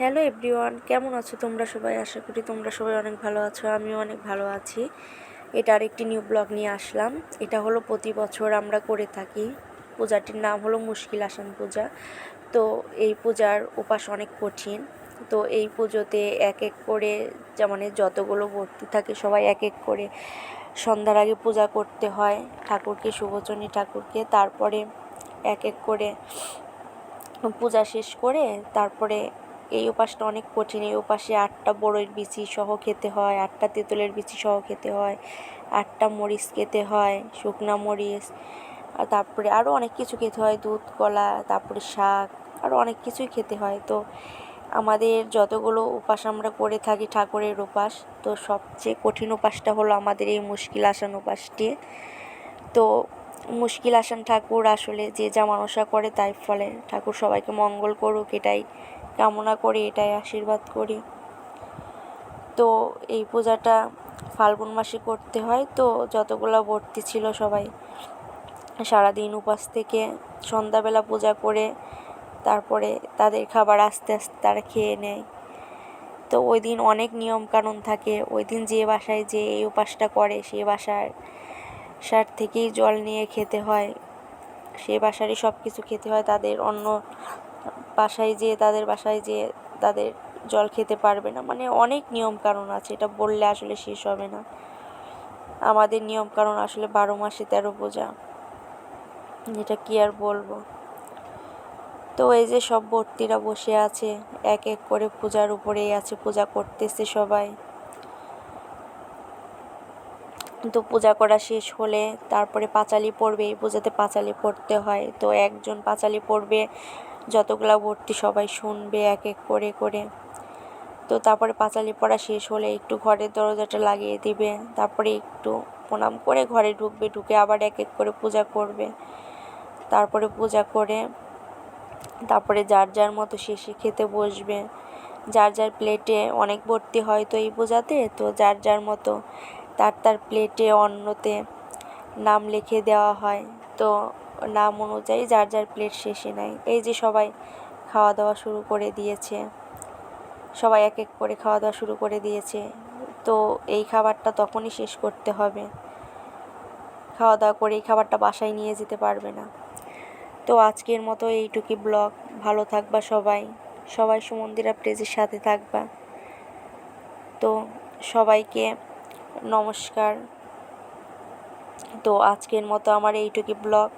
Hello everyone, কেমন আছো তোমরা সবাই? আশা করি তোমরা সবাই অনেক ভালো আছো। আমিও অনেক ভালো আছি। এটা আরেকটি নিউ ব্লগ নিয়ে আসলাম। এটা হলো প্রতি বছর আমরা করে থাকি। পূজাটির নাম হলো মুশকিল আসান পূজা। তো এই পূজার উপাস অনেক কঠিন। তো এই পুজোতে এক এক করে মানে যতগুলো ভর্তি থাকে সবাই এক এক করে সন্ধ্যার আগে পূজা করতে হয় ঠাকুরকে, শুভচন্ডী ঠাকুরকে। তারপরে এক এক করে পূজা শেষ করে তারপরে এই উপাসটা অনেক কঠিন। এই উপাসে 8টা বড়ইয়ের বিচি সহ খেতে হয়, 8টা তেঁতুলের বিচি সহ খেতে হয়, 8টা মরিচ খেতে হয়, শুকনা মরিচ। আর তারপরে আরও অনেক কিছু খেতে হয়, দুধ কলা, তারপরে শাক, আরও অনেক কিছুই খেতে হয়। তো আমাদের যতগুলো উপাস আমরা করে থাকি ঠাকুরের উপাস, তো সবচেয়ে কঠিন উপাসটা হলো আমাদের এই মুশকিল আসান উপাসটি। তো মুশকিল আসান ঠাকুর আসলে যে যা মানসা করে তাই ফলে। ঠাকুর সবাইকে মঙ্গল করুক এটাই কামনা করি, এটাই আশীর্বাদ করি। তো এই পূজাটা ফাল্গুন মাসে করতে হয়। তো যতগুলো ভর্তি ছিল সবাই সারাদিন উপাস থেকে সন্ধ্যাবেলা পূজা করে তারপরে তাদের খাবার আস্তে আস্তে তারা খেয়ে নেয়। তো ওই দিন অনেক নিয়মকানুন থাকে। ওই দিন যে বাসায় যে এই উপাসটা করে সেই বাসার থেকেই জল নিয়ে খেতে হয়, সে বাসারই সব কিছু খেতে হয়। তাদের অন্য তাদের বাসায় যেয়ে তাদের জল খেতে পারবে না। মানে অনেক নিয়মকানুন আছে, এটা বললে আসলে শেষ হবে না। আমাদের নিয়মকানুন আসলে 12 মাসে 13 পূজা, এটা কি আর বলবো। তো এই যে সব ভর্তিরা বসে আছে এক এক করে পূজার উপরেই আছে, পূজা করতেছে সবাই। তো পূজা করা শেষ হলে তারপরে পাঁচালি পড়বে। এই পূজাতে পাঁচালি পড়তে হয়। তো একজন পাঁচালি পড়বে, যতগুলা ভর্তি সবাই শুনবে এক এক করে করে। তো তারপরে পাঁচালি পড়া শেষ হলে একটু ঘরের দরজাটা লাগিয়ে দিবে, তারপরে একটু প্রণাম করে ঘরে ঢুকবে, ঢুকে আবার এক এক করে পূজা করবে। তারপরে পূজা করে তারপরে যার যার মতো শেষে খেতে বসবে। যার যার প্লেটে অনেক ভর্তি হয় তো এই পূজাতে, তো যার যার মতো তার প্লেটে অন্নতে নাম লিখে দেওয়া হয়। তো নাম অনুযায়ী যার যার প্লেট শেষে নেয়। এই যে সবাই খাওয়া দাওয়া শুরু করে দিয়েছে, সবাই এক এক করে খাওয়া দাওয়া শুরু করে দিয়েছে। তো এই খাবারটা তখনই শেষ করতে হবে। খাওয়া দাওয়া করে এই খাবারটা বাসায় নিয়ে যেতে পারবে না। তো আজকের মতো এইটুকুই ব্লগ। ভালো থাকবা সবাই, সবাই সুমন্দিরা প্রেজের সাথে থাকবা। তো সবাইকে নমস্কার। তো আজকের মতো আমার এইটুকুই ব্লগ।